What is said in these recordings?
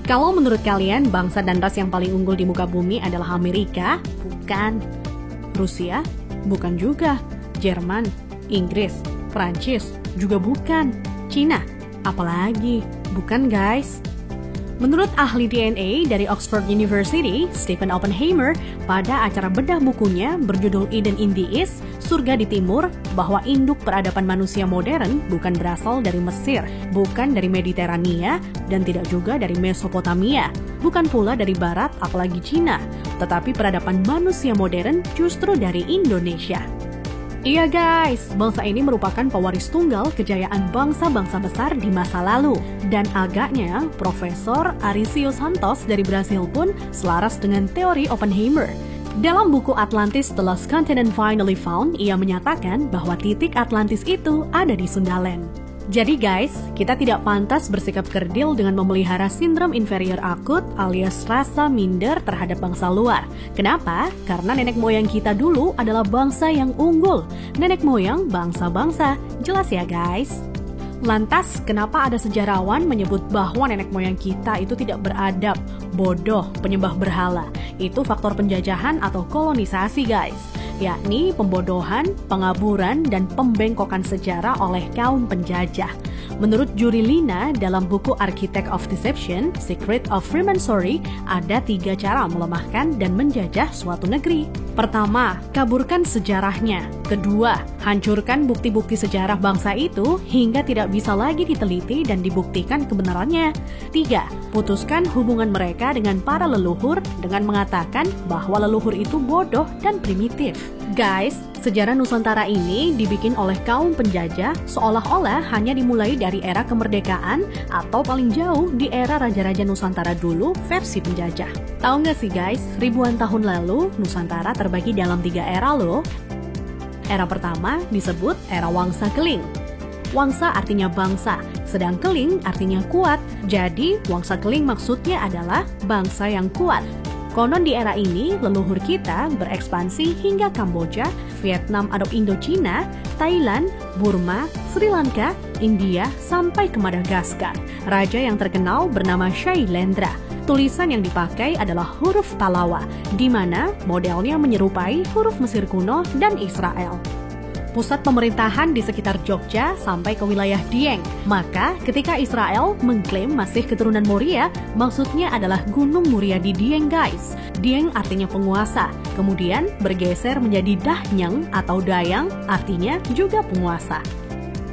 Kalau menurut kalian bangsa dan ras yang paling unggul di muka bumi adalah Amerika? Bukan. Rusia? Bukan juga. Jerman? Inggris? Prancis? Juga bukan. Cina? Apalagi? Bukan guys. Menurut ahli DNA dari Oxford University, Stephen Oppenheimer, pada acara bedah bukunya berjudul Eden in the East, Surga di Timur, bahwa induk peradaban manusia modern bukan berasal dari Mesir, bukan dari Mediterania, dan tidak juga dari Mesopotamia, bukan pula dari Barat apalagi Cina, tetapi peradaban manusia modern justru dari Indonesia. Iya guys, bangsa ini merupakan pewaris tunggal kejayaan bangsa-bangsa besar di masa lalu. Dan agaknya, Profesor Arício Santos dari Brasil pun selaras dengan teori Oppenheimer. Dalam buku Atlantis The Lost Continent Finally Found, ia menyatakan bahwa titik Atlantis itu ada di Sundaland. Jadi guys, kita tidak pantas bersikap kerdil dengan memelihara sindrom inferior akut alias rasa minder terhadap bangsa luar. Kenapa? Karena nenek moyang kita dulu adalah bangsa yang unggul. Nenek moyang bangsa-bangsa. Jelas ya guys? Lantas, kenapa ada sejarawan menyebut bahwa nenek moyang kita itu tidak beradab, bodoh, penyembah berhala? Itu faktor penjajahan atau kolonisasi guys. Yakni pembodohan, pengaburan, dan pembengkokan sejarah oleh kaum penjajah. Menurut Juri Lina dalam buku Architect of Deception, Secret of Freemasonry, ada 3 cara melemahkan dan menjajah suatu negeri. Pertama, kaburkan sejarahnya. Kedua, hancurkan bukti-bukti sejarah bangsa itu hingga tidak bisa lagi diteliti dan dibuktikan kebenarannya. 3, putuskan hubungan mereka dengan para leluhur dengan mengatakan bahwa leluhur itu bodoh dan primitif. Guys, sejarah Nusantara ini dibikin oleh kaum penjajah seolah-olah hanya dimulai dari era kemerdekaan atau paling jauh di era Raja-Raja Nusantara dulu versi penjajah. Tahu nggak sih guys, ribuan tahun lalu Nusantara terbagi dalam 3 era loh. Era pertama disebut era Wangsa Keling. Wangsa artinya bangsa, sedang Keling artinya kuat. Jadi Wangsa Keling maksudnya adalah bangsa yang kuat. Konon di era ini, leluhur kita berekspansi hingga Kamboja, Vietnam atau Indochina, Thailand, Burma, Sri Lanka, India, sampai ke Madagaskar. Raja yang terkenal bernama Shailendra. Tulisan yang dipakai adalah huruf Talawa, di mana modelnya menyerupai huruf Mesir kuno dan Israel. Pusat pemerintahan di sekitar Jogja sampai ke wilayah Dieng. Maka ketika Israel mengklaim masih keturunan Moria, maksudnya adalah Gunung Muria di Dieng guys. Dieng artinya penguasa, kemudian bergeser menjadi Dahnyang atau Dayang, artinya juga penguasa.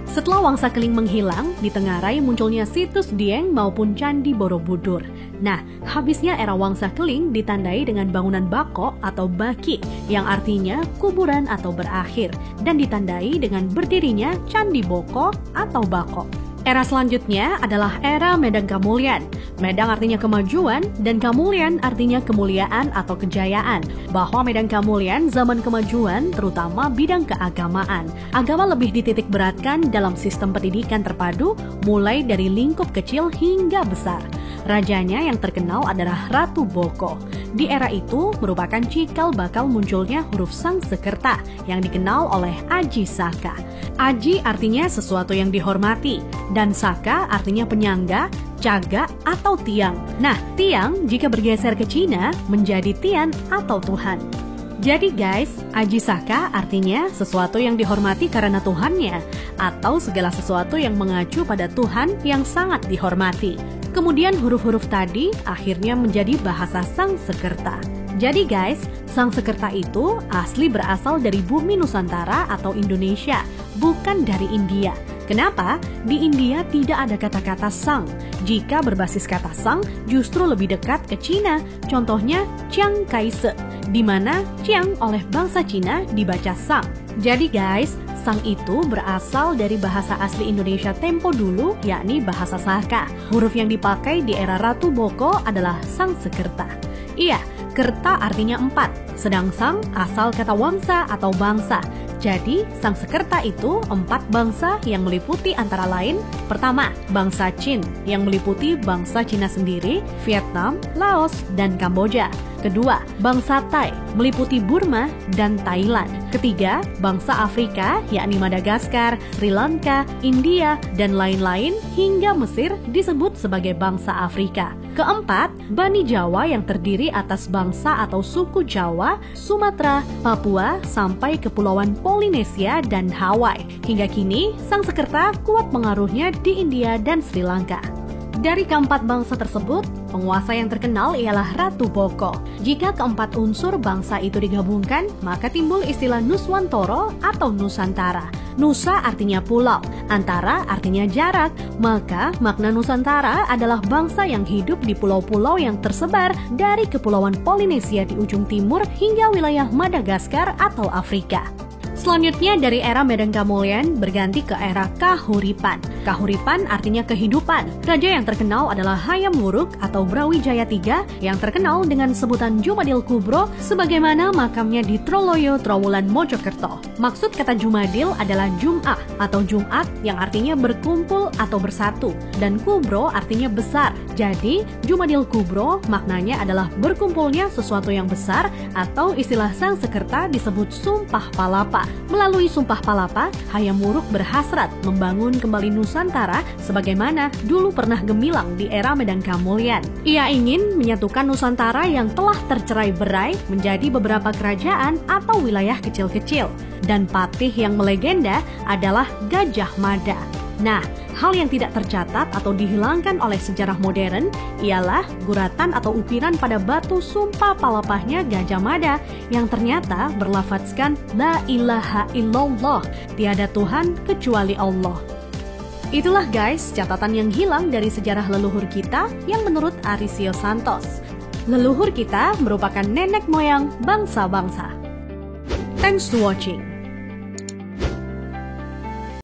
Setelah Wangsa Keling menghilang, di Tenggarai munculnya situs Dieng maupun Candi Borobudur. Nah, habisnya era Wangsa Keling ditandai dengan bangunan Bako atau Baki, yang artinya kuburan atau berakhir, dan ditandai dengan berdirinya Candi Boko atau Bako. Era selanjutnya adalah era Medang Kamulyan. Medang artinya kemajuan dan Kamulyan artinya kemuliaan atau kejayaan. Bahwa Medang Kamulyan zaman kemajuan terutama bidang keagamaan. Agama lebih dititik beratkan dalam sistem pendidikan terpadu mulai dari lingkup kecil hingga besar. Rajanya yang terkenal adalah Ratu Boko. Di era itu merupakan cikal bakal munculnya huruf Sangsekerta yang dikenal oleh Aji Saka. Aji artinya sesuatu yang dihormati, dan Saka artinya penyangga, caga, atau tiang. Nah, tiang jika bergeser ke Cina menjadi Tian atau Tuhan. Jadi guys, Aji Saka artinya sesuatu yang dihormati karena Tuhannya, atau segala sesuatu yang mengacu pada Tuhan yang sangat dihormati. Kemudian huruf-huruf tadi akhirnya menjadi bahasa Sangsekerta. Jadi guys, Sangsekerta itu asli berasal dari bumi Nusantara atau Indonesia, bukan dari India. Kenapa? Di India tidak ada kata-kata sang. Jika berbasis kata sang, justru lebih dekat ke Cina. Contohnya Chiang Kai-shek, di mana Chiang oleh bangsa Cina dibaca sang. Jadi guys, sang itu berasal dari bahasa asli Indonesia tempo dulu, yakni bahasa Saka. Huruf yang dipakai di era Ratu Boko adalah Sangsekerta. Iya, kerta artinya 4, sedang sang asal kata wangsa atau bangsa. Jadi, Sangsekerta itu 4 bangsa yang meliputi antara lain, pertama, bangsa Qin yang meliputi bangsa Cina sendiri, Vietnam, Laos, dan Kamboja. Kedua, bangsa Thai meliputi Burma dan Thailand. Ketiga, bangsa Afrika yakni Madagaskar, Sri Lanka, India, dan lain-lain hingga Mesir disebut sebagai bangsa Afrika. Keempat, Bani Jawa yang terdiri atas bangsa atau suku Jawa, Sumatera, Papua, sampai Kepulauan Polinesia dan Hawaii. Hingga kini, Sangsekerta kuat pengaruhnya di India dan Sri Lanka. Dari keempat bangsa tersebut, penguasa yang terkenal ialah Ratu Boko. Jika keempat unsur bangsa itu digabungkan, maka timbul istilah Nuswantara atau Nusantara. Nusa artinya pulau, antara artinya jarak, maka makna Nusantara adalah bangsa yang hidup di pulau-pulau yang tersebar dari Kepulauan Polinesia di ujung timur hingga wilayah Madagaskar atau Afrika. Selanjutnya dari era Medan Kamulyan berganti ke era Kahuripan. Kahuripan artinya kehidupan. Raja yang terkenal adalah Hayam Wuruk atau Brawijaya III yang terkenal dengan sebutan Jumadil Kubro sebagaimana makamnya di Troloyo, Trowulan, Mojokerto. Maksud kata Jumadil adalah Jum'ah atau Jumat yang artinya berkumpul atau bersatu dan Kubro artinya besar. Jadi Jumadil Kubro maknanya adalah berkumpulnya sesuatu yang besar atau istilah Sangsekerta disebut Sumpah Palapa. Melalui Sumpah Palapa, Hayam Wuruk berhasrat membangun kembali Nusantara sebagaimana dulu pernah gemilang di era Medan Kamulyan. Ia ingin menyatukan Nusantara yang telah tercerai-berai menjadi beberapa kerajaan atau wilayah kecil-kecil. Dan patih yang melegenda adalah Gajah Mada. Nah, hal yang tidak tercatat atau dihilangkan oleh sejarah modern ialah guratan atau ukiran pada batu sumpah palapahnya Gajah Mada yang ternyata berlafadzkan La ilaha illallah, tiada Tuhan kecuali Allah. Itulah guys catatan yang hilang dari sejarah leluhur kita yang menurut Arisio Santos. Leluhur kita merupakan nenek moyang bangsa-bangsa. Thanks to watching.